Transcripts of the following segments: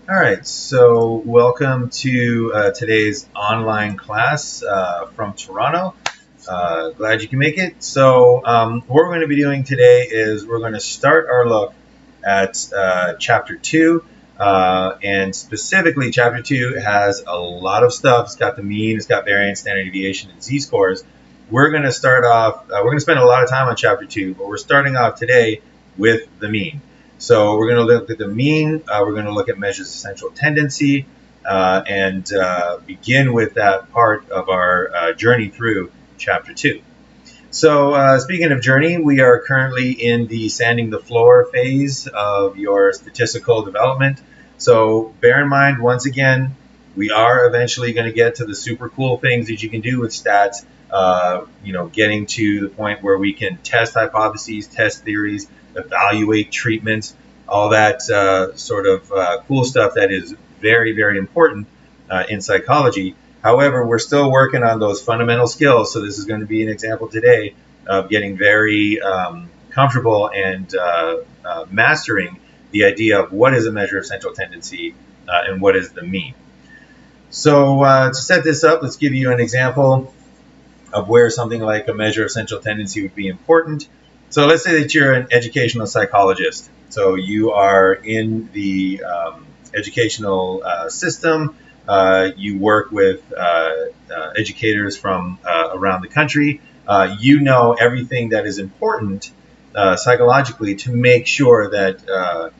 All right, so welcome to today's online class from Toronto. Glad you can make it. So what we're going to be doing today is we're going to start our look at Chapter 2. And specifically, Chapter 2 has a lot of stuff. It's got the mean, it's got variance, standard deviation, and z-scores. We're going to start off, we're going to spend a lot of time on Chapter 2, but we're starting off today with the mean. So we're going to look at the mean, we're going to look at measures of central tendency, and begin with that part of our journey through Chapter 2. So speaking of journey, we are currently in the sanding the floor phase of your statistical development. So bear in mind, once again, we are eventually going to get to the super cool things that you can do with stats, getting to the point where we can test hypotheses, test theories, evaluate treatments, all that cool stuff that is very, very important in psychology. However, we're still working on those fundamental skills. So this is going to be an example today of getting very comfortable and mastering the idea of what is a measure of central tendency and what is the mean. So to set this up, let's give you an example of where something like a measure of central tendency would be important. So let's say that you're an educational psychologist. So you are in the educational system. You work with educators from around the country. You know everything that is important psychologically to make sure that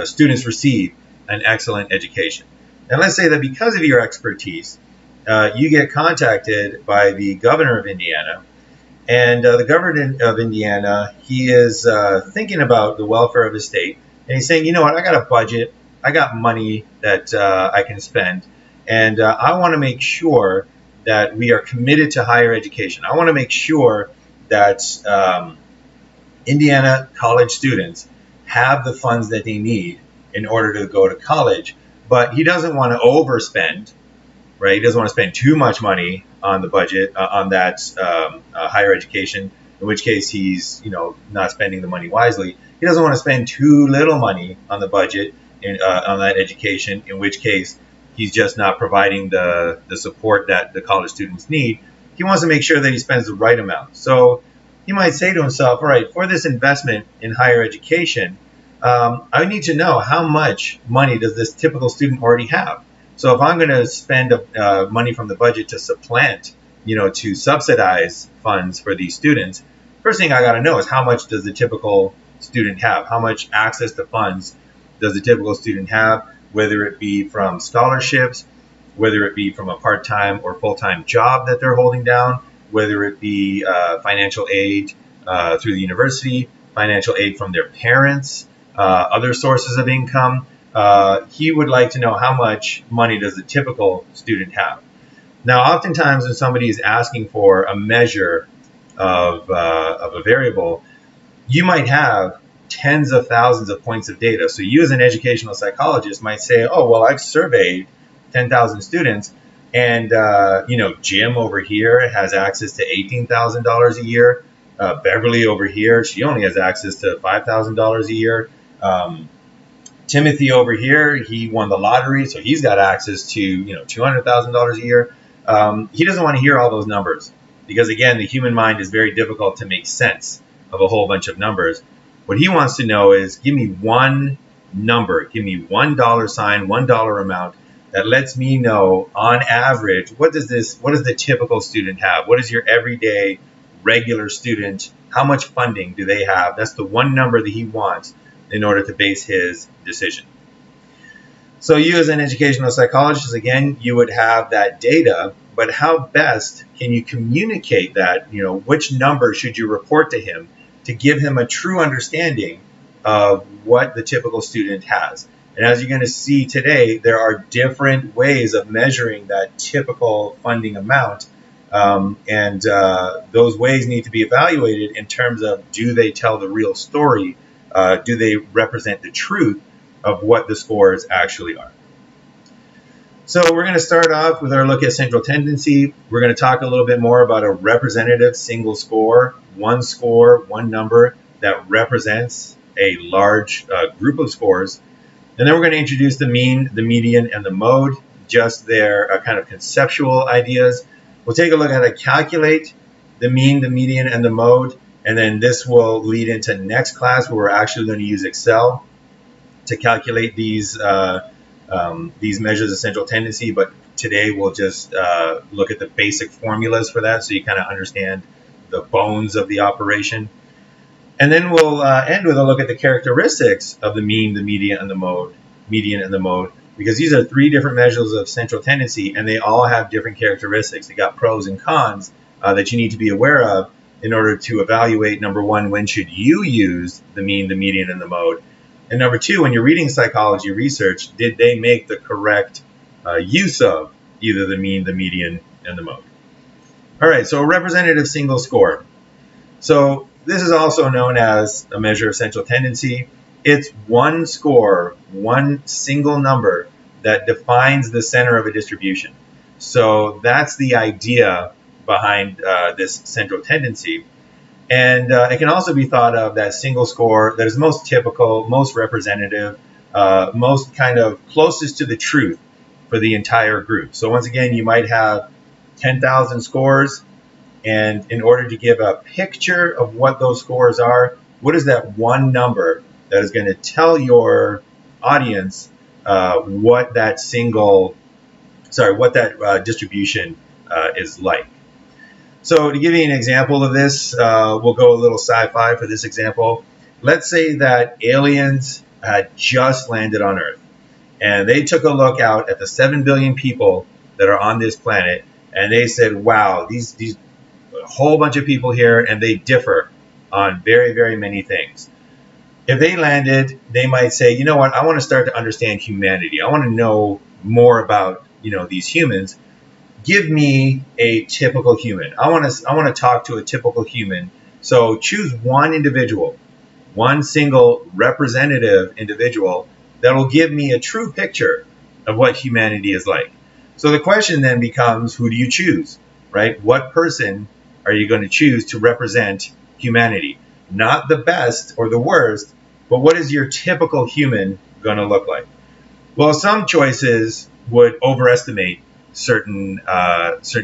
students receive an excellent education. And let's say that because of your expertise, you get contacted by the governor of Indiana. And the governor of Indiana, he is thinking about the welfare of his state. And he's saying, you know what, I got a budget. I got money that I can spend. And I want to make sure that we are committed to higher education. I want to make sure that Indiana college students have the funds that they need in order to go to college. But he doesn't want to overspend, right? He doesn't want to spend too much money on the budget on that higher education, in which case he's not spending the money wisely. He doesn't want to spend too little money on the budget on that education, in which case he's just not providing the support that the college students need. He wants to make sure that he spends the right amount. So he might say to himself, all right, for this investment in higher education, I need to know how much money does this typical student already have. So if I'm going to spend money from the budget to supplant, to subsidize funds for these students, first thing I got to know is how much does the typical student have? How much access to funds does the typical student have, whether it be from scholarships, whether it be from a part-time or full-time job that they're holding down, whether it be financial aid through the university, financial aid from their parents, other sources of income. He would like to know how much money does the typical student have. Now, oftentimes when somebody is asking for a measure of a variable, you might have tens of thousands of points of data. So you as an educational psychologist might say, oh, well, I've surveyed 10,000 students and, Jim over here has access to $18,000 a year. Beverly over here, she only has access to $5,000 a year. Timothy over here, he won the lottery, so he's got access to $200,000 a year. He doesn't want to hear all those numbers because, again, the human mind is very difficult to make sense of a whole bunch of numbers. What he wants to know is, give me one number, give me $1 sign, $1 amount that lets me know on average what does the typical student have? What is your everyday regular student? How much funding do they have? That's the one number that he wants in order to base his decision. So you as an educational psychologist, again, you would have that data, but how best can you communicate that? Which number should you report to him to give him a true understanding of what the typical student has? And as you're going to see today, there are different ways of measuring that typical funding amount. And those ways need to be evaluated in terms of, do they tell the real story? Do they represent the truth of what the scores actually are? So we're going to start off with our look at central tendency. We're going to talk a little bit more about a representative single score, one number that represents a large group of scores. And then we're going to introduce the mean, the median, and the mode, just their kind of conceptual ideas. We'll take a look at how to calculate the mean, the median, and the mode. And then this will lead into next class where we're actually going to use Excel to calculate these measures of central tendency. But today we'll just look at the basic formulas for that so you kind of understand the bones of the operation. And then we'll end with a look at the characteristics of the mean, the median, and the mode, because these are three different measures of central tendency, and they all have different characteristics. They got pros and cons that you need to be aware of in order to evaluate, number one, when should you use the mean, the median, and the mode? And number two, when you're reading psychology research, did they make the correct use of either the mean, the median, and the mode? All right, so a representative single score. So this is also known as a measure of central tendency. It's one score, one single number that defines the center of a distribution. So that's the idea behind this central tendency. And it can also be thought of that single score that is most typical, most representative, most kind of closest to the truth for the entire group. So once again, you might have 10,000 scores. And in order to give a picture of what those scores are, what is that one number that is going to tell your audience what that distribution is like? So to give you an example of this, we'll go a little sci-fi for this example. Let's say that aliens had just landed on Earth, and they took a look out at the 7 billion people that are on this planet, and they said, wow, these a whole bunch of people here, and they differ on very, very many things. If they landed, they might say, you know what, I want to start to understand humanity. I want to know more about, these humans. Give me a typical human. I want to talk to a typical human. So choose one individual, one single representative individual that will give me a true picture of what humanity is like. So the question then becomes, who do you choose, right? What person are you going to choose to represent humanity? Not the best or the worst, but what is your typical human going to look like? Well, some choices would overestimate certain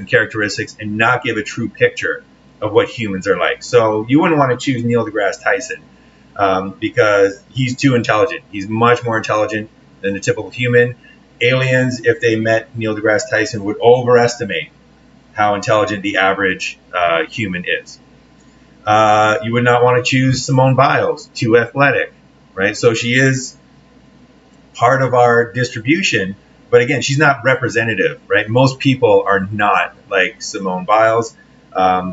characteristics and not give a true picture of what humans are like. So you wouldn't want to choose Neil deGrasse Tyson because he's too intelligent. He's much more intelligent than the typical human. Aliens, if they met Neil deGrasse Tyson, would overestimate how intelligent the average human is. You would not want to choose Simone Biles, too athletic, right? So she is part of our distribution, but again, she's not representative, right? Most people are not like Simone Biles.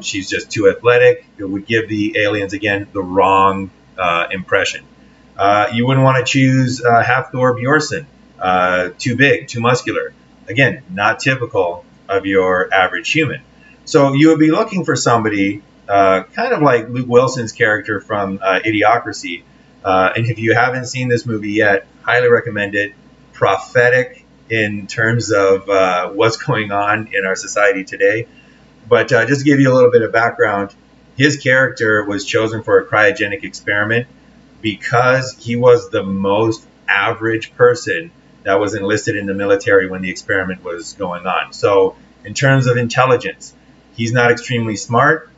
She's just too athletic. It would give the aliens, again, the wrong impression. You wouldn't want to choose Hafthor Bjornsson, too big, too muscular. Again, not typical of your average human. So you would be looking for somebody kind of like Luke Wilson's character from Idiocracy. And if you haven't seen this movie yet, highly recommend it. Prophetic in terms of what's going on in our society today. But just to give you a little bit of background, his character was chosen for a cryogenic experiment because he was the most average person that was enlisted in the military when the experiment was going on. So in terms of intelligence, he's not extremely smart,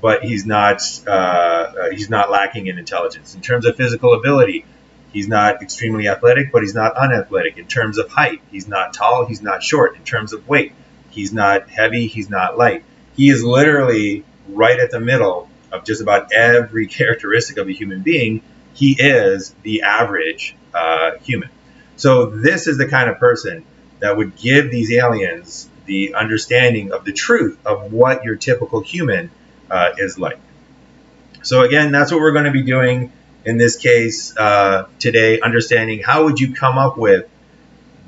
but he's not lacking in intelligence. In terms of physical ability, he's not extremely athletic, but he's not unathletic. In terms of height, he's not tall, he's not short. In terms of weight, he's not heavy, he's not light. He is literally right at the middle of just about every characteristic of a human being. He is the average human. So this is the kind of person that would give these aliens the understanding of the truth of what your typical human is like. So again, that's what we're going to be doing in this case today, understanding how would you come up with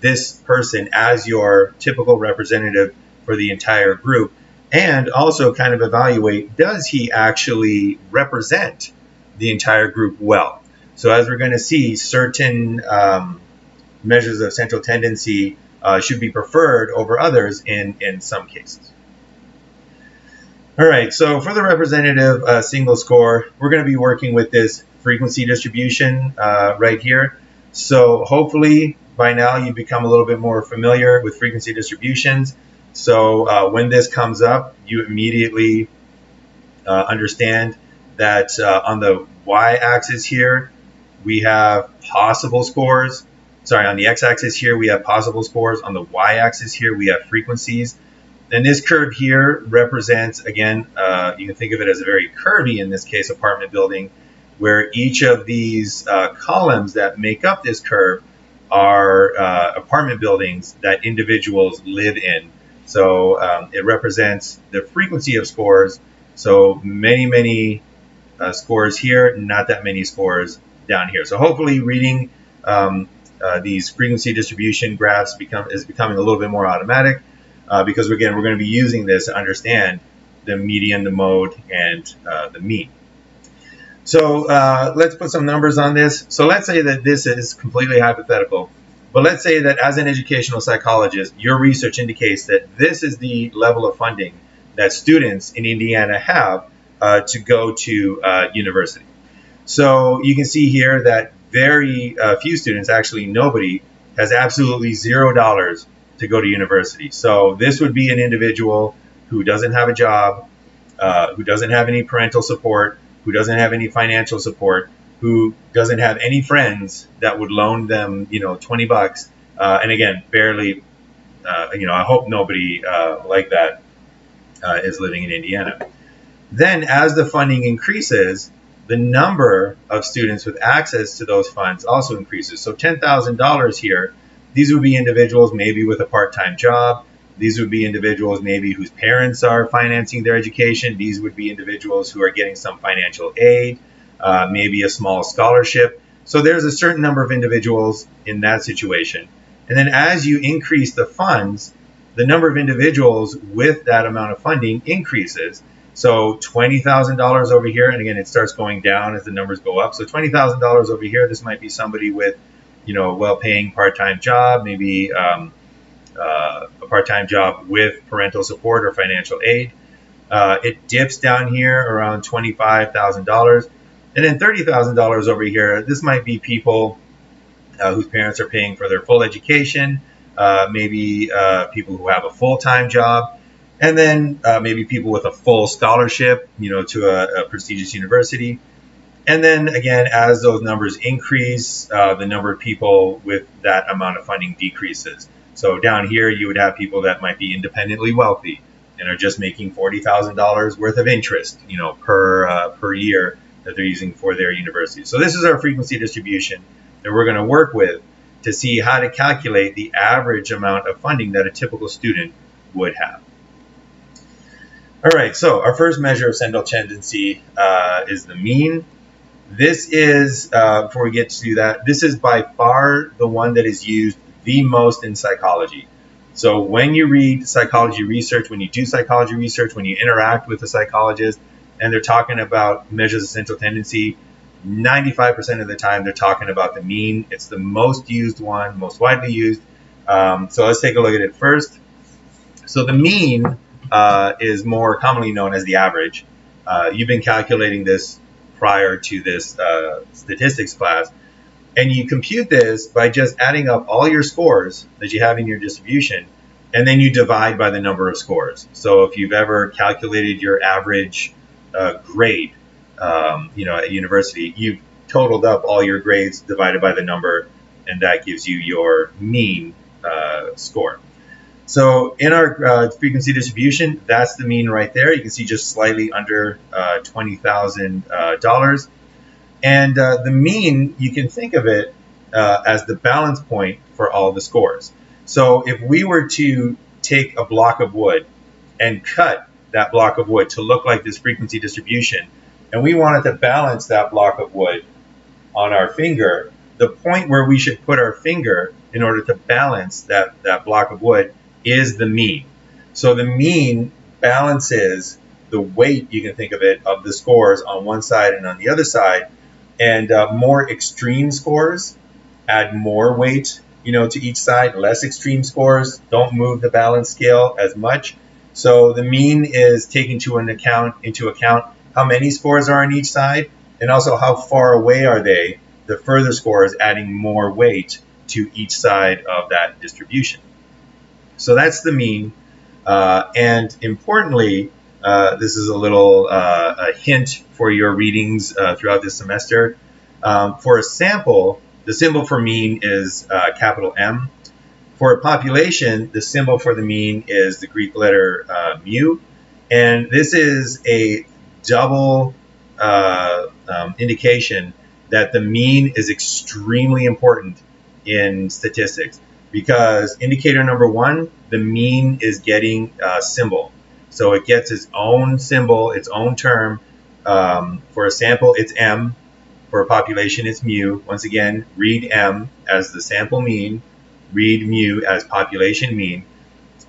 this person as your typical representative for the entire group, and also kind of evaluate, does he actually represent the entire group well? So as we're going to see, certain measures of central tendency should be preferred over others in some cases. All right, so for the representative single score, we're going to be working with this frequency distribution right here. So hopefully by now you become a little bit more familiar with frequency distributions. So when this comes up, you immediately understand that on the y-axis here, we have possible scores. Sorry, on the x-axis here, we have possible scores. On the y-axis here, we have frequencies. And this curve here represents, again, you can think of it as a very curvy, in this case, apartment building, where each of these columns that make up this curve are apartment buildings that individuals live in. So it represents the frequency of scores. So many scores here, not that many scores down here. So hopefully reading these frequency distribution graphs is becoming a little bit more automatic because, again, we're going to be using this to understand the median, the mode, and the mean. So let's put some numbers on this. So let's say that this is completely hypothetical, but let's say that as an educational psychologist, your research indicates that this is the level of funding that students in Indiana have to go to university. So you can see here that very few students, actually nobody, has absolutely $0 to go to university. So this would be an individual who doesn't have a job, who doesn't have any parental support, who doesn't have any financial support, who doesn't have any friends that would loan them, $20. And again, barely, I hope nobody like that is living in Indiana. Then as the funding increases, the number of students with access to those funds also increases. So $10,000 here, these would be individuals maybe with a part-time job. These would be individuals maybe whose parents are financing their education. These would be individuals who are getting some financial aid, maybe a small scholarship. So there's a certain number of individuals in that situation. And then as you increase the funds, the number of individuals with that amount of funding increases. So $20,000 over here, and again, it starts going down as the numbers go up. So $20,000 over here, this might be somebody with, a well-paying part-time job, maybe a part-time job with parental support or financial aid. It dips down here around $25,000. And then $30,000 over here, this might be people whose parents are paying for their full education, maybe people who have a full-time job, and then maybe people with a full scholarship, to a prestigious university. And then again, as those numbers increase, the number of people with that amount of funding decreases. So down here, you would have people that might be independently wealthy and are just making $40,000 worth of interest, per year that they're using for their university. So this is our frequency distribution that we're going to work with to see how to calculate the average amount of funding that a typical student would have. All right, so our first measure of central tendency is the mean. This is, before we get to that, this is by far the one that is used the most in psychology. So when you read psychology research, when you do psychology research, when you interact with a psychologist, and they're talking about measures of central tendency, 95% of the time they're talking about the mean. It's the most used one, most widely used. So let's take a look at it first. So the mean is more commonly known as the average. You've been calculating this prior to this statistics class. And you compute this by just adding up all your scores that you have in your distribution, and then you divide by the number of scores. So if you've ever calculated your average grade, at university, you've totaled up all your grades divided by the number, and that gives you your mean score. So in our frequency distribution, that's the mean right there. You can see just slightly under $20,000. And the mean, you can think of it as the balance point for all the scores. So if we were to take a block of wood and cut that block of wood to look like this frequency distribution, and we wanted to balance that block of wood on our finger, the point where we should put our finger in order to balance that block of wood is the mean. So the mean balances the weight, you can think of it, of the scores on one side and on the other side. And more extreme scores add more weight, to each side. Less extreme scores don't move the balance scale as much. So the mean is taking into account how many scores are on each side, and also how far away are they the further scores adding more weight to each side of that distribution. So that's the mean. And importantly, this is a little a hint for your readings throughout this semester. For a sample, the symbol for mean is capital M. For a population, the symbol for the mean is the Greek letter mu. And this is a double indication that the mean is extremely important in statistics, because indicator number one, the mean is getting a symbol. So it gets its own symbol, its own term. For a sample, it's M. For a population, it's mu. Once again, read M as the sample mean, read mu as population mean.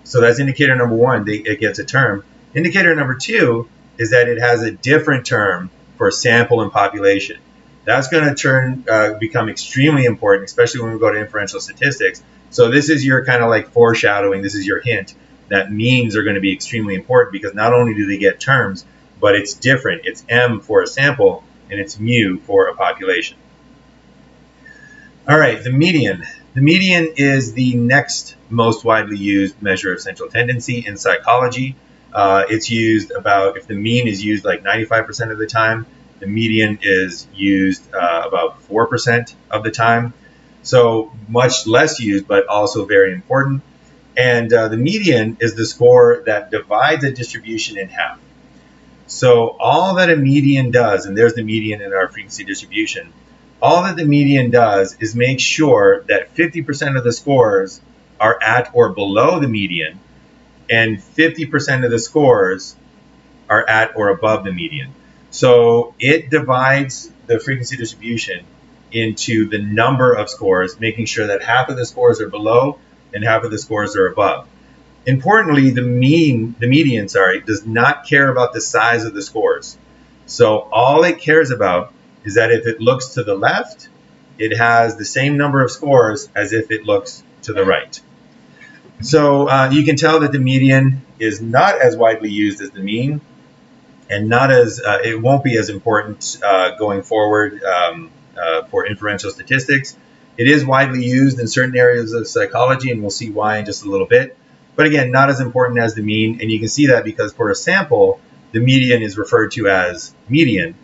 So that's indicator number one, it gets a term. Indicator number two is that it has a different term for sample and population. That's going to become extremely important, especially when we go to inferential statistics. So this is your kind of like foreshadowing, this is your hint that means are going to be extremely important, because not only do they get terms, but it's different. It's M for a sample and it's mu for a population. All right, the median. The median is the next most widely used measure of central tendency in psychology. It's used about, if the mean is used like 95% of the time, the median is used about 4% of the time. So much less used, but also very important. And the median is the score that divides a distribution in half. So all that a median does, and there's the median in our frequency distribution, all that the median does is make sure that 50% of the scores are at or below the median, and 50% of the scores are at or above the median. So it divides the frequency distribution into the number of scores, making sure that half of the scores are below and half of the scores are above. Importantly, the median, does not care about the size of the scores. So all it cares about is that if it looks to the left, it has the same number of scores as if it looks to the right. So you can tell that the median is not as widely used as the mean, and not as it won't be as important going forward for inferential statistics. It is widely used in certain areas of psychology, and we'll see why in just a little bit. But again, not as important as the mean, and you can see that because for a sample, the median is referred to as median,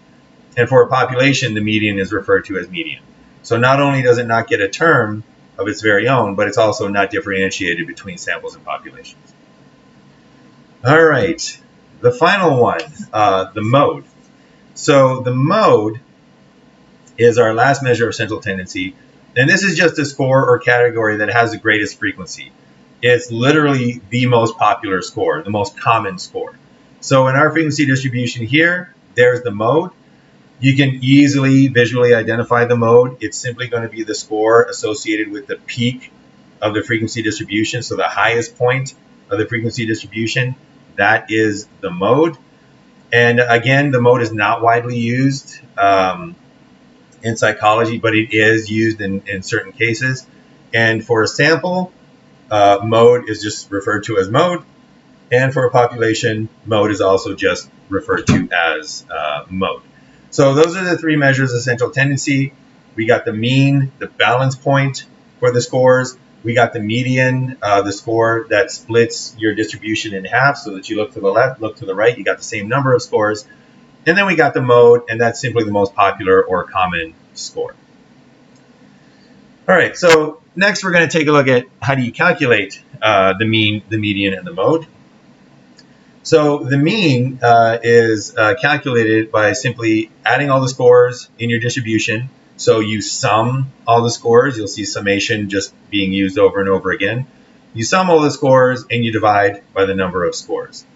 and for a population, the median is referred to as median. So not only does it not get a term of its very own, but it's also not differentiated between samples and populations. All right, the final one, the mode. So the mode is our last measure of central tendency, and this is just a score or category that has the greatest frequency. It's literally the most popular score, the most common score. So in our frequency distribution here, there's the mode. You can easily visually identify the mode. It's simply going to be the score associated with the peak of the frequency distribution. So the highest point of the frequency distribution, that is the mode. And again, the mode is not widely used in psychology, but it is used in certain cases. And for a sample, mode is just referred to as mode. And for a population, mode is also just referred to as mode. So those are the three measures of central tendency. We got the mean, the balance point for the scores. We got the median, the score that splits your distribution in half so that you look to the left, look to the right, you got the same number of scores. And then we got the mode, and that's simply the most popular or common score. All right, so next we're going to take a look at how do you calculate the mean, the median, and the mode. So the mean is calculated by simply adding all the scores in your distribution. So you sum all the scores. You'll see summation just being used over and over again. You sum all the scores and you divide by the number of scores.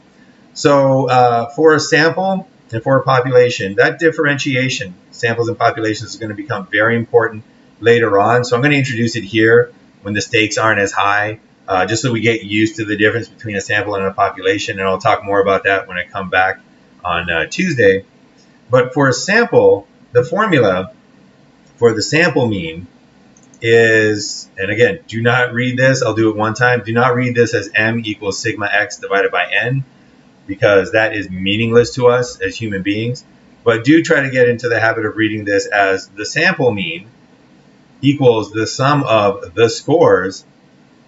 So for a sample and for a population, that differentiation, samples and populations, is going to become very important later on. So I'm going to introduce it here when the stakes aren't as high. Just so we get used to the difference between a sample and a population, and I'll talk more about that when I come back on Tuesday. But for a sample, the formula for the sample mean is, and again, do not read this, I'll do it one time, do not read this as m equals sigma x divided by n, because that is meaningless to us as human beings. But do try to get into the habit of reading this as the sample mean equals the sum of the scores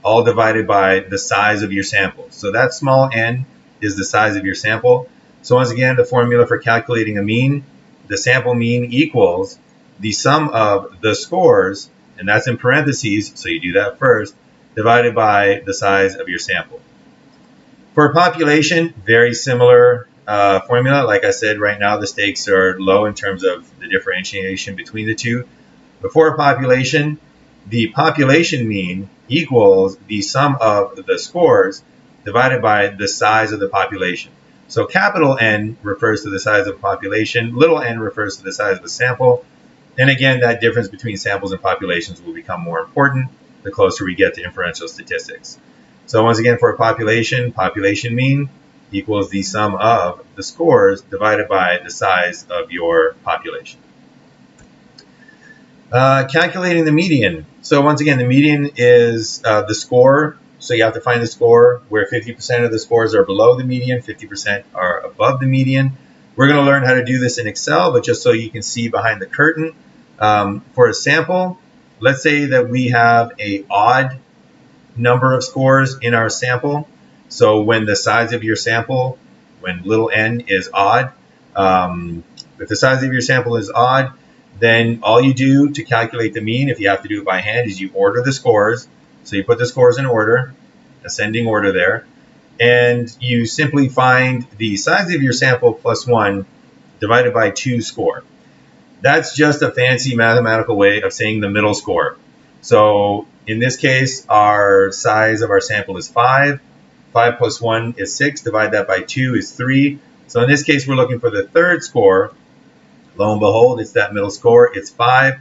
all divided by the size of your sample. So that small n is the size of your sample. So once again, the formula for calculating a mean, the sample mean equals the sum of the scores, and that's in parentheses, so you do that first, divided by the size of your sample. For a population, very similar formula. Like I said, right now the stakes are low in terms of the differentiation between the two. But for a population, the population mean equals the sum of the scores divided by the size of the population. So capital N refers to the size of the population, little n refers to the size of the sample. And again, that difference between samples and populations will become more important the closer we get to inferential statistics. So once again, for a population, population mean equals the sum of the scores divided by the size of your population. Calculating the median. So once again, the median is the score. So you have to find the score where 50% of the scores are below the median, 50% are above the median. We're going to learn how to do this in Excel, but just so you can see behind the curtain, for a sample, let's say that we have an odd number of scores in our sample. So when the size of your sample, when little n is odd, if the size of your sample is odd, then all you do to calculate the mean, if you have to do it by hand, is you order the scores. So you put the scores in order, ascending order there, and you simply find the size of your sample plus 1 divided by 2 score. That's just a fancy mathematical way of saying the middle score. So in this case, our size of our sample is 5. 5 plus 1 is 6. Divide that by 2 is 3. So in this case, we're looking for the third score. Lo and behold, it's that middle score. It's 5.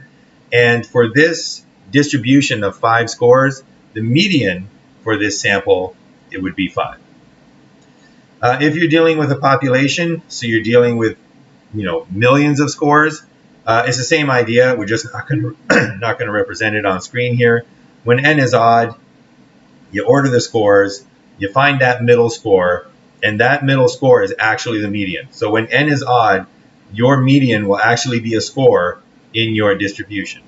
And for this distribution of 5 scores, the median for this sample, it would be 5. If you're dealing with a population, so you're dealing with millions of scores, it's the same idea. We're just not going to represent it on screen here. When n is odd, you order the scores, you find that middle score, and that middle score is actually the median. So when n is odd, your median will actually be a score in your distribution.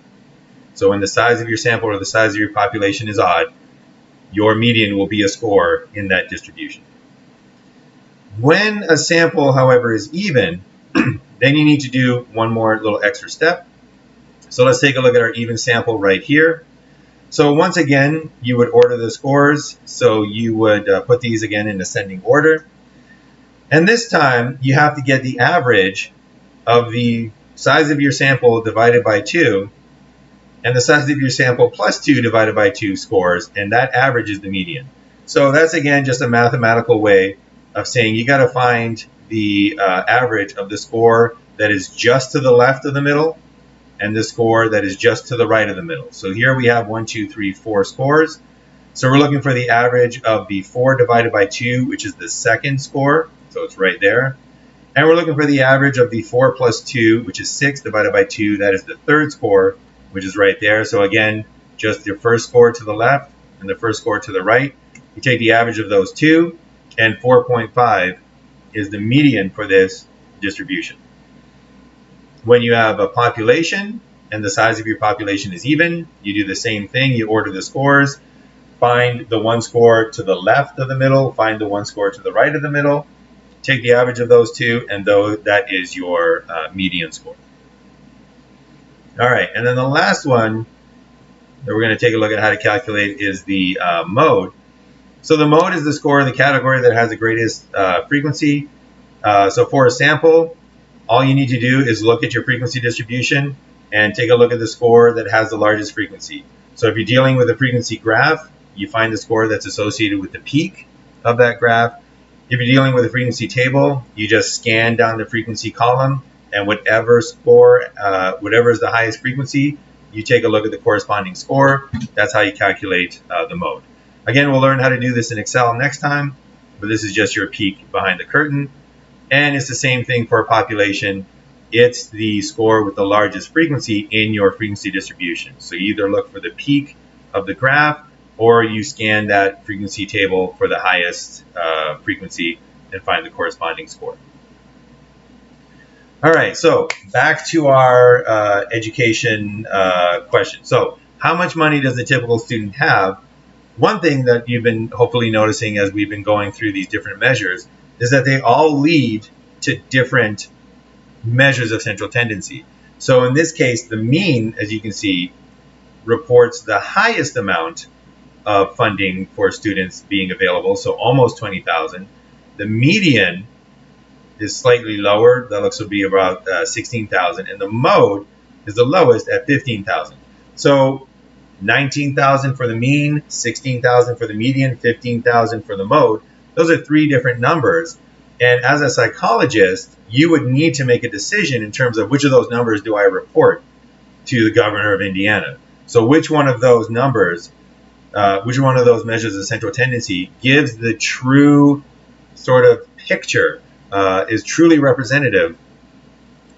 So when the size of your sample or the size of your population is odd, your median will be a score in that distribution. When a sample, however, is even, then you need to do one more little extra step. So let's take a look at our even sample right here. So once again, you would order the scores. So you would put these again in ascending order. And this time, you have to get the average of the size of your sample divided by 2 and the size of your sample plus 2 divided by 2 scores, and that average is the median. So that's, again, just a mathematical way of saying you got to find the average of the score that is just to the left of the middle and the score that is just to the right of the middle. So here we have 1, 2, 3, 4 scores. So we're looking for the average of the 4 divided by 2, which is the second score. So it's right there. And we're looking for the average of the 4 plus 2, which is 6 divided by 2. That is the third score, which is right there. So again, just your first score to the left and the first score to the right. You take the average of those two, and 4.5 is the median for this distribution. When you have a population and the size of your population is even, you do the same thing. You order the scores, find the one score to the left of the middle, find the one score to the right of the middle, take the average of those two, and that is your median score. All right, and then the last one that we're going to take a look at how to calculate is the mode. So the mode is the score in the category that has the greatest frequency. So for a sample, all you need to do is look at your frequency distribution and take a look at the score that has the largest frequency. So if you're dealing with a frequency graph, you find the score that's associated with the peak of that graph. If you're dealing with a frequency table, you just scan down the frequency column, and whatever score, whatever is the highest frequency, you take a look at the corresponding score. That's how you calculate the mode. Again, we'll learn how to do this in Excel next time, but this is just your peek behind the curtain. And it's the same thing for a population. It's the score with the largest frequency in your frequency distribution. So you either look for the peak of the graph, or you scan that frequency table for the highest frequency and find the corresponding score. All right, so back to our education question. So how much money does a typical student have? One thing that you've been hopefully noticing as we've been going through these different measures is that they all lead to different measures of central tendency. So in this case, the mean, as you can see, reports the highest amount of funding for students being available, so almost 20,000. The median is slightly lower. That looks to be about 16,000, and the mode is the lowest at 15,000. So 19,000 for the mean, 16,000 for the median, 15,000 for the mode. Those are three different numbers. And as a psychologist, you would need to make a decision in terms of which of those numbers do I report to the governor of Indiana. So which one of those numbers, which one of those measures of central tendency gives the true sort of picture, is truly representative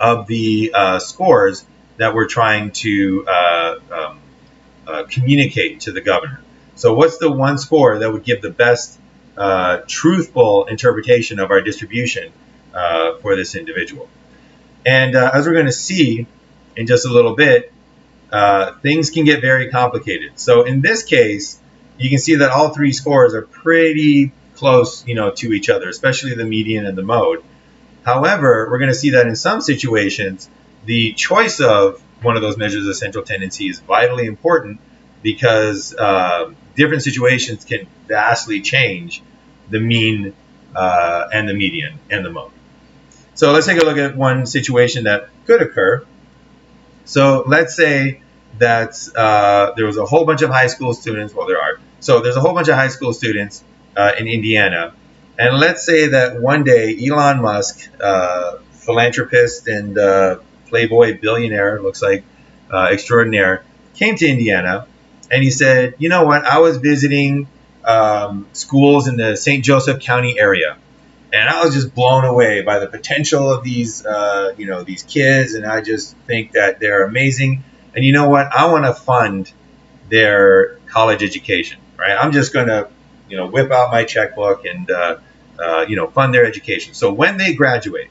of the scores that we're trying to communicate to the governor. So what's the one score that would give the best truthful interpretation of our distribution for this individual? And as we're going to see in just a little bit, things can get very complicated. So in this case, you can see that all three scores are pretty close, to each other, especially the median and the mode. However, we're going to see that in some situations, the choice of one of those measures of central tendency is vitally important because different situations can vastly change the mean and the median and the mode. So let's take a look at one situation that could occur. So let's say that there was a whole bunch of high school students. Well, there are. So there's a whole bunch of high school students in Indiana. And let's say that one day Elon Musk, philanthropist and playboy billionaire, looks like extraordinaire, came to Indiana and he said, you know what, I was visiting schools in the St. Joseph County area. And I was just blown away by the potential of these, these kids. And I just think that they're amazing. And you know what? I want to fund their college education, right? I'm just going to, whip out my checkbook and, fund their education. So when they graduate,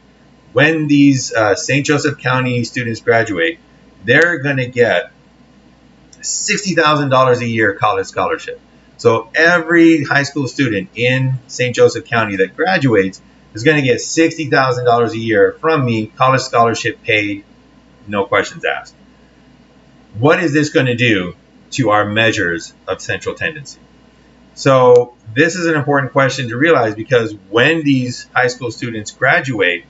when these St. Joseph County students graduate, they're going to get $60,000 a year college scholarship. So every high school student in St. Joseph County that graduates is going to get $60,000 a year from me, college scholarship paid, no questions asked. What is this going to do to our measures of central tendency? So this is an important question to realize because when these high school students graduate,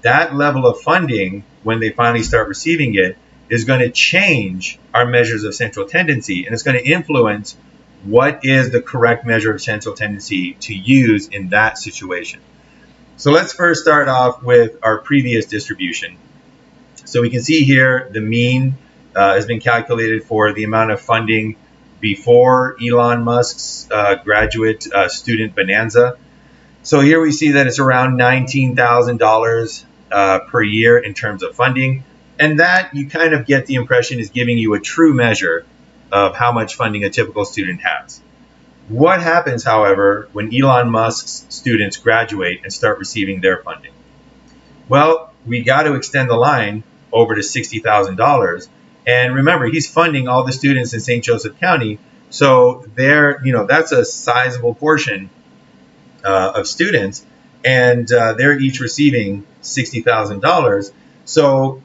that level of funding, when they finally start receiving it, is going to change our measures of central tendency, and it's going to influence what is the correct measure of central tendency to use in that situation. So let's first start off with our previous distribution. So we can see here the mean has been calculated for the amount of funding before Elon Musk's graduate student bonanza. So here we see that it's around $19,000 per year in terms of funding. And that you kind of get the impression is giving you a true measure of how much funding a typical student has. What happens, however, when Elon Musk's students graduate and start receiving their funding? Well, we got to extend the line over to $60,000. And remember, he's funding all the students in St. Joseph County. So that's a sizable portion of students. And they're each receiving $60,000. So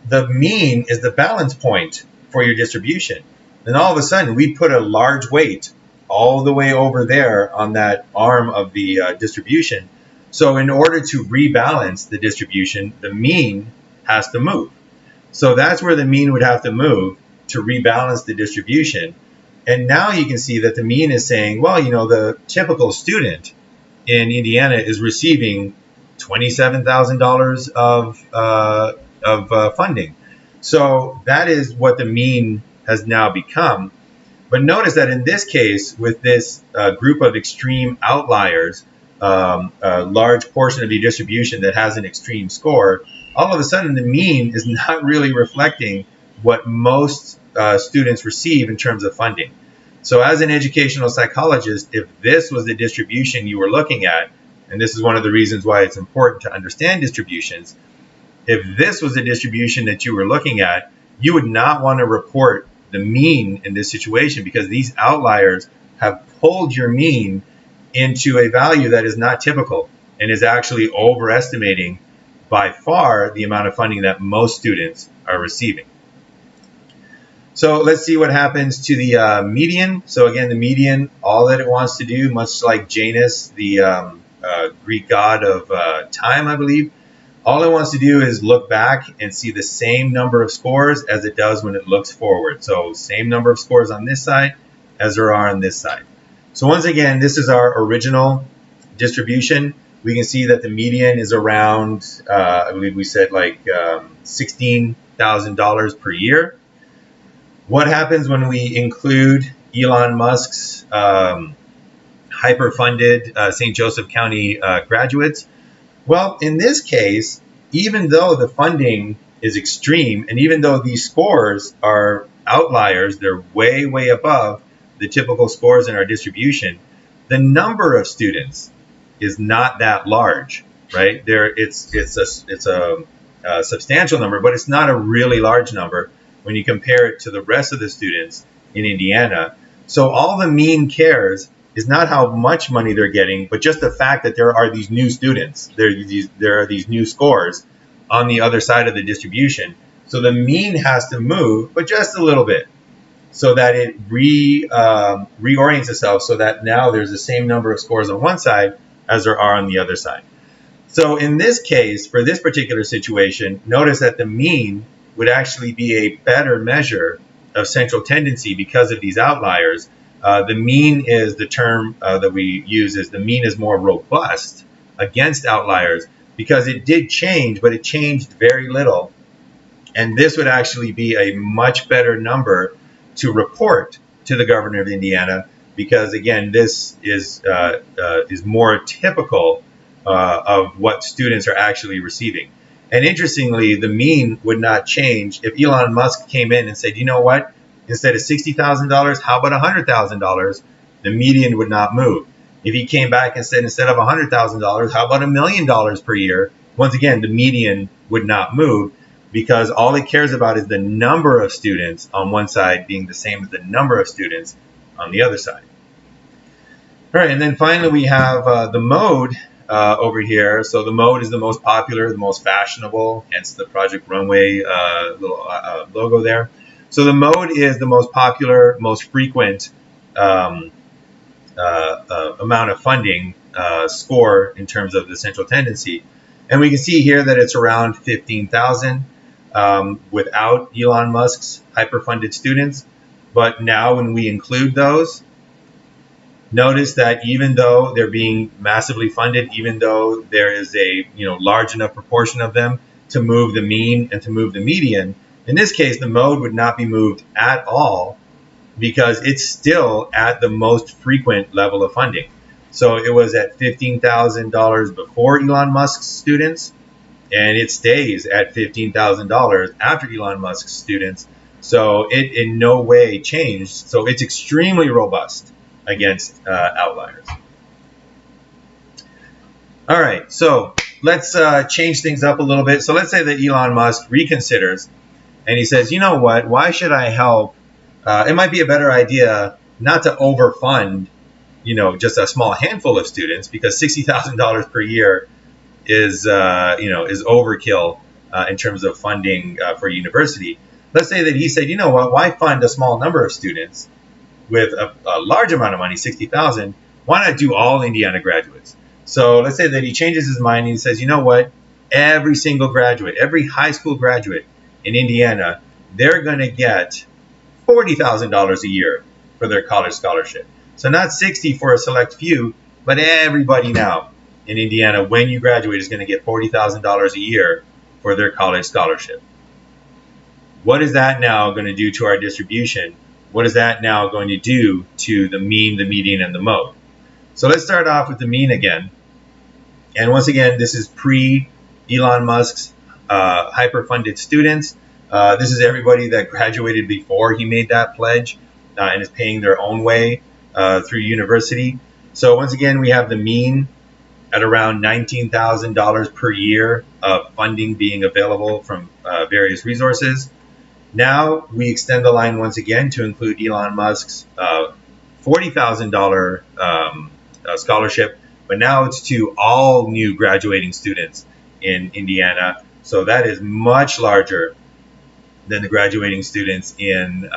the mean is the balance point for your distribution. Then all of a sudden, we put a large weight all the way over there on that arm of the distribution. So in order to rebalance the distribution, the mean has to move. So that's where the mean would have to move to rebalance the distribution. And now you can see that the mean is saying, well, the typical student in Indiana is receiving $27,000 of funding. So that is what the mean has now become. But notice that in this case, with this group of extreme outliers, a large portion of the distribution that has an extreme score, all of a sudden the mean is not really reflecting what most students receive in terms of funding. So as an educational psychologist, if this was the distribution you were looking at, and this is one of the reasons why it's important to understand distributions, if this was a distribution that you were looking at, you would not want to report the mean in this situation, because these outliers have pulled your mean into a value that is not typical and is actually overestimating by far the amount of funding that most students are receiving. So let's see what happens to the median. So again, the median, all that it wants to do, much like Janus, the Greek god of time, I believe, all it wants to do is look back and see the same number of scores as it does when it looks forward. So same number of scores on this side as there are on this side. So once again, this is our original distribution. We can see that the median is around, I believe we said like $16,000 per year. What happens when we include Elon Musk's hyper-funded St. Joseph County graduates? Well, in this case, even though the funding is extreme, and even though these scores are outliers, they're way, way above the typical scores in our distribution, the number of students is not that large, right? It's a substantial number, but it's not a really large number when you compare it to the rest of the students in Indiana. So all the mean cares is not how much money they're getting, but just the fact that there are these new students, there are these new scores on the other side of the distribution. So the mean has to move, but just a little bit, so that it reorients itself, so that now there's the same number of scores on one side as there are on the other side. So in this case, for this particular situation, notice that the mean would actually be a better measure of central tendency because of these outliers. The mean is the term that we use, is the mean is more robust against outliers because it did change, but it changed very little. And this would actually be a much better number to report to the governor of Indiana, because again, this is more typical of what students are actually receiving. And interestingly, the mean would not change if Elon Musk came in and said, you know what, instead of $60,000, how about $100,000? The median would not move. If he came back and said, instead of $100,000, how about $1 million per year? Once again, the median would not move, because all it cares about is the number of students on one side being the same as the number of students on the other side. All right, and then finally we have the mode over here. So the mode is the most popular, the most fashionable, hence the Project Runway little logo there. So the mode is the most popular, most frequent amount of funding score in terms of the central tendency. And we can see here that it's around 15,000 without Elon Musk's hyper-funded students. But now when we include those, notice that even though they're being massively funded, even though there is a large enough proportion of them to move the mean and to move the median, in this case, the mode would not be moved at all because it's still at the most frequent level of funding. So it was at $15,000 before Elon Musk's students, and it stays at $15,000 after Elon Musk's students. So it in no way changed. So it's extremely robust against outliers. All right, so let's change things up a little bit. So let's say that Elon Musk reconsiders and he says, you know what, why should I help? It might be a better idea not to overfund, just a small handful of students, because $60,000 per year is overkill in terms of funding for a university. Let's say that he said, you know what, why fund a small number of students with a large amount of money, $60,000? Why not do all Indiana graduates? So let's say that he changes his mind and he says, you know what, every single graduate, every high school graduate in Indiana, they're going to get $40,000 a year for their college scholarship. So not 60 for a select few, but everybody now in Indiana, when you graduate, is going to get $40,000 a year for their college scholarship. What is that now going to do to our distribution? What is that now going to do to the mean, the median, and the mode? So let's start off with the mean again. And once again, this is pre-Elon Musk's hyper-funded students. This is everybody that graduated before he made that pledge and is paying their own way through university. So once again, we have the mean at around $19,000 per year of funding being available from various resources. Now we extend the line once again to include Elon Musk's $40,000 scholarship, but now it's to all new graduating students in Indiana. So that is much larger than the graduating students in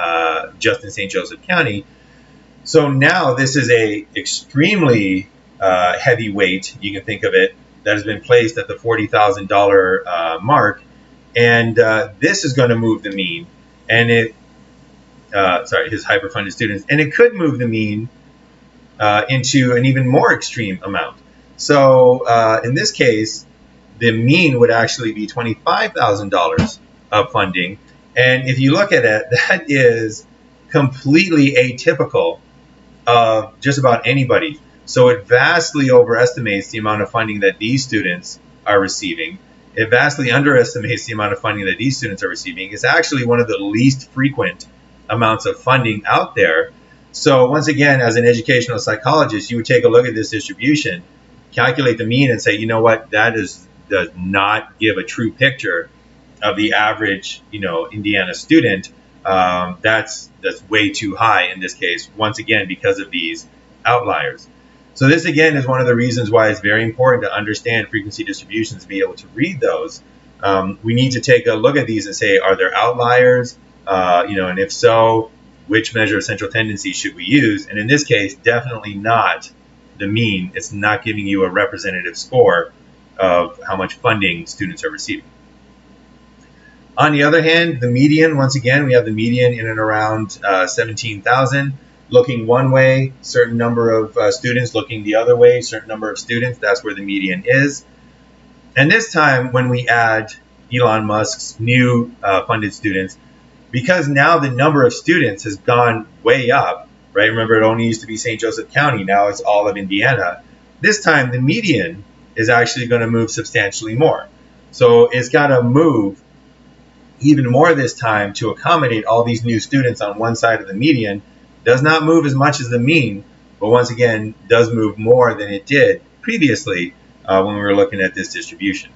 just in St. Joseph County. So now this is a extremely heavy weight, you can think of it, that has been placed at the $40,000 mark. And this is going to move the mean, and his hyperfunded students, and it could move the mean into an even more extreme amount. So in this case, the mean would actually be $25,000 of funding. And if you look at it, that is completely atypical of just about anybody. So it vastly overestimates the amount of funding that these students are receiving. It vastly underestimates the amount of funding that these students are receiving. It's actually one of the least frequent amounts of funding out there. So once again, as an educational psychologist, you would take a look at this distribution, calculate the mean, and say, you know what, that does not give a true picture of the average, Indiana student. That's way too high in this case, once again, because of these outliers. So this, again, is one of the reasons why it's very important to understand frequency distributions, to be able to read those. We need to take a look at these and say, are there outliers? And if so, which measure of central tendency should we use? And in this case, definitely not the mean. It's not giving you a representative score of how much funding students are receiving. On the other hand, the median, once again, we have the median in and around 17,000. Looking one way, certain number of students. Looking the other way, certain number of students. That's where the median is. And this time, when we add Elon Musk's new funded students, because now the number of students has gone way up, right? Remember, it only used to be St. Joseph County. Now it's all of Indiana. This time, the median is actually going to move substantially more. So it's got to move even more this time to accommodate all these new students on one side of the median. Does not move as much as the mean, but once again, does move more than it did previously when we were looking at this distribution.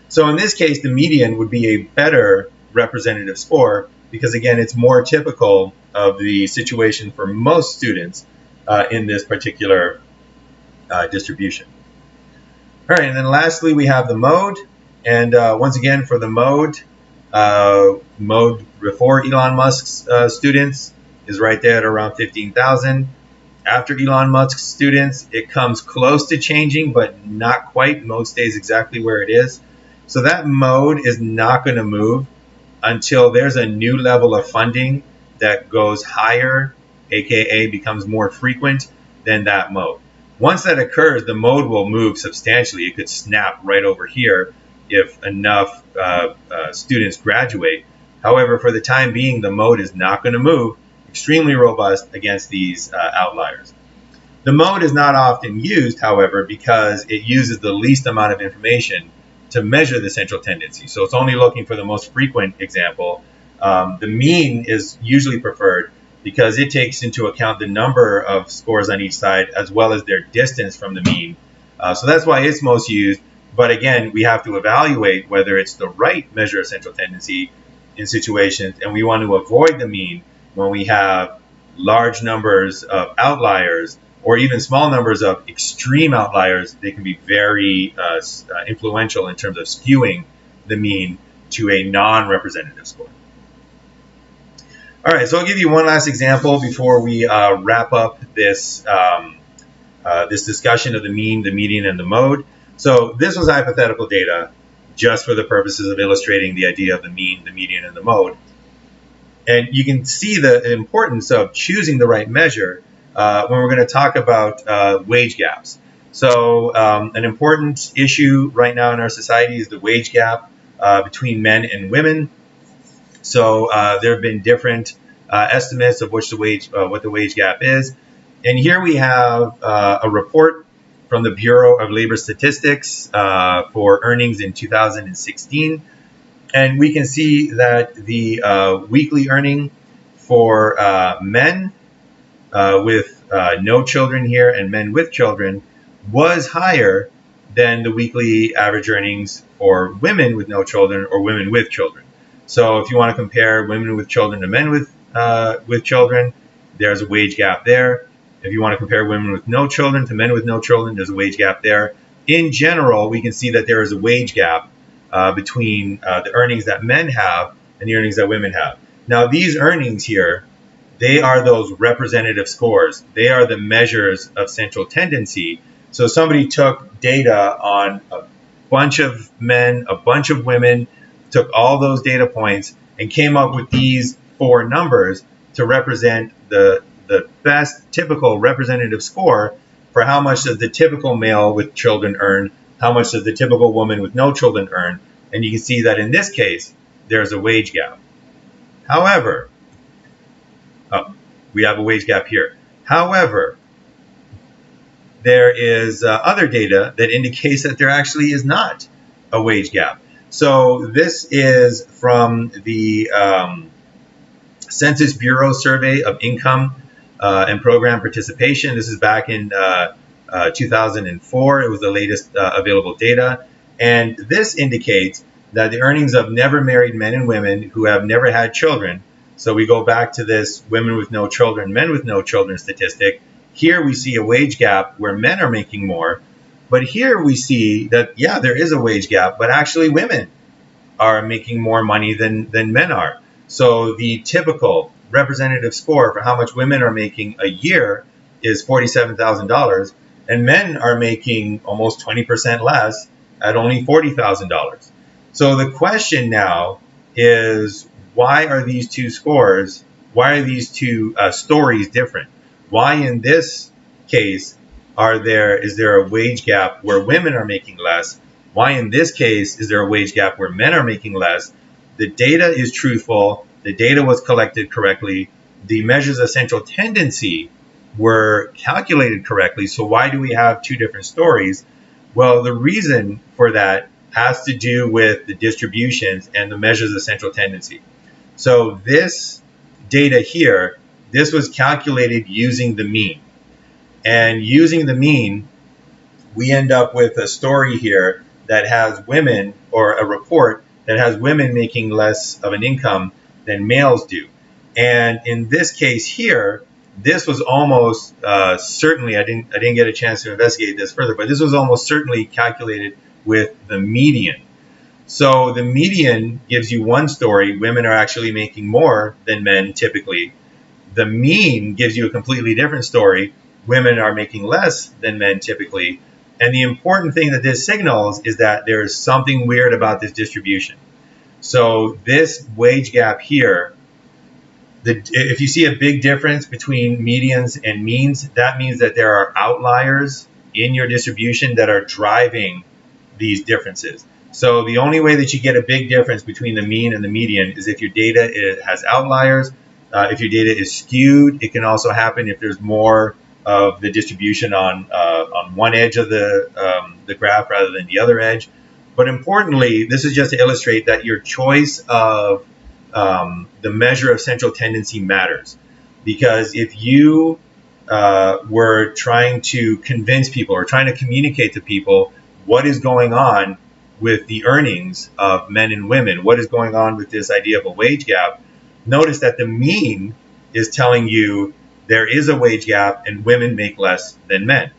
So in this case, the median would be a better representative score because, again, it's more typical of the situation for most students in this particular distribution. All right, and then lastly, we have the mode. And once again, for the mode before Elon Musk's students is right there at around 15,000. After Elon Musk's students, it comes close to changing, but not quite. Mode stays exactly where it is. So that mode is not going to move until there's a new level of funding that goes higher, aka becomes more frequent than that mode. Once that occurs, the mode will move substantially. It could snap right over here if enough students graduate. However, for the time being, the mode is not going to move. Extremely robust against these outliers. The mode is not often used, however, because it uses the least amount of information to measure the central tendency. So it's only looking for the most frequent example. The mean is usually preferred because it takes into account the number of scores on each side as well as their distance from the mean. So that's why it's most used. But again, we have to evaluate whether it's the right measure of central tendency in situations, and we want to avoid the mean when we have large numbers of outliers or even small numbers of extreme outliers. They can be very influential in terms of skewing the mean to a non-representative score. All right, so I'll give you one last example before we wrap up this, this discussion of the mean, the median, and the mode. So this was hypothetical data just for the purposes of illustrating the idea of the mean, the median, and the mode. And you can see the importance of choosing the right measure when we're going to talk about wage gaps. So an important issue right now in our society is the wage gap between men and women. So there have been different estimates of what the wage gap is. And here we have a report from the Bureau of Labor Statistics for earnings in 2016. And we can see that the weekly earning for men with no children here and men with children was higher than the weekly average earnings for women with no children or women with children. So if you want to compare women with children to men with children, there's a wage gap there. If you want to compare women with no children to men with no children, there's a wage gap there. In general, we can see that there is a wage gap between the earnings that men have and the earnings that women have. Now, these earnings here, they are those representative scores. They are the measures of central tendency. So somebody took data on a bunch of men, a bunch of women, took all those data points and came up with these 4 numbers to represent the best typical representative score for how much does the typical male with children earn, how much does the typical woman with no children earn. And you can see that in this case, there's a wage gap. However, we have a wage gap here. However, there is other data that indicates that there actually is not a wage gap. So this is from the Census Bureau survey of income and program participation. This is back in 2004. It was the latest available data. And this indicates that the earnings of never married men and women who have never had children, so we go back to this women with no children, men with no children statistic. Here we see a wage gap where men are making more. But here we see that, yeah, there is a wage gap, but actually women are making more money than men are. So the typical representative score for how much women are making a year is $47,000, and men are making almost 20% less at only $40,000. So the question now is, why are these two scores, why are these two stories different? Why in this case is there a wage gap where women are making less? Why in this case is there a wage gap where men are making less? The data is truthful. The data was collected correctly. The measures of central tendency were calculated correctly. So why do we have two different stories? Well, the reason for that has to do with the distributions and the measures of central tendency. So this data here, this was calculated using the mean. And using the mean, we end up with a story here that has women, or a report that has women making less of an income than males do. And in this case here, this was almost certainly, I didn't get a chance to investigate this further, but this was almost certainly calculated with the median. So the median gives you one story. Women are actually making more than men typically. The mean gives you a completely different story. Women are making less than men typically. And the important thing that this signals is that there is something weird about this distribution. So this wage gap here, if you see a big difference between medians and means, that means that there are outliers in your distribution that are driving these differences. So the only way that you get a big difference between the mean and the median is if your data has outliers. If your data is skewed, it can also happen if there's more of the distribution on one edge of the graph rather than the other edge. But importantly, this is just to illustrate that your choice of the measure of central tendency matters. Because if you were trying to convince people or trying to communicate to people what is going on with the earnings of men and women, what is going on with this idea of a wage gap, notice that the mean is telling you there is a wage gap and women make less than men.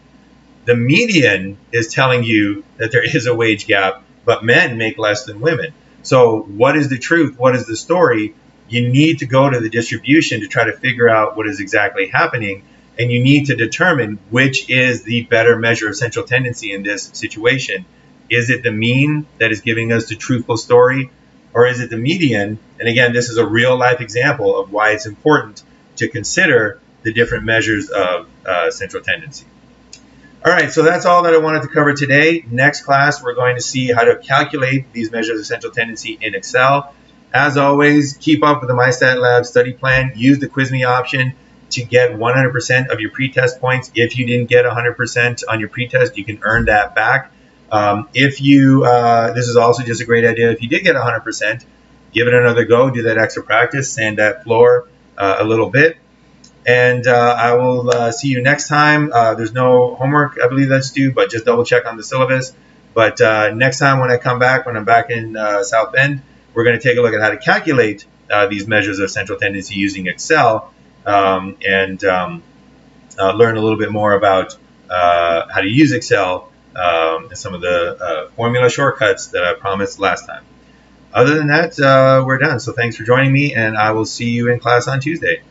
The median is telling you that there is a wage gap, but men make less than women. So what is the truth? What is the story? You need to go to the distribution to try to figure out what is exactly happening. And you need to determine which is the better measure of central tendency in this situation. Is it the mean that is giving us the truthful story? Or is it the median? And again, this is a real life example of why it's important to consider the different measures of central tendency. All right, so that's all that I wanted to cover today. Next class, we're going to see how to calculate these measures of central tendency in Excel. As always, keep up with the MyStatLab study plan. Use the Quiz Me option to get 100% of your pretest points. If you didn't get 100% on your pretest, you can earn that back. This is also just a great idea. If you did get 100%, give it another go. Do that extra practice, sand that floor a little bit. And I will see you next time. There's no homework, I believe, that's due, but just double check on the syllabus. But next time when I come back, when I'm back in South Bend, we're going to take a look at how to calculate these measures of central tendency using Excel, and learn a little bit more about how to use Excel and some of the formula shortcuts that I promised last time. Other than that, we're done. So thanks for joining me, and I will see you in class on Tuesday.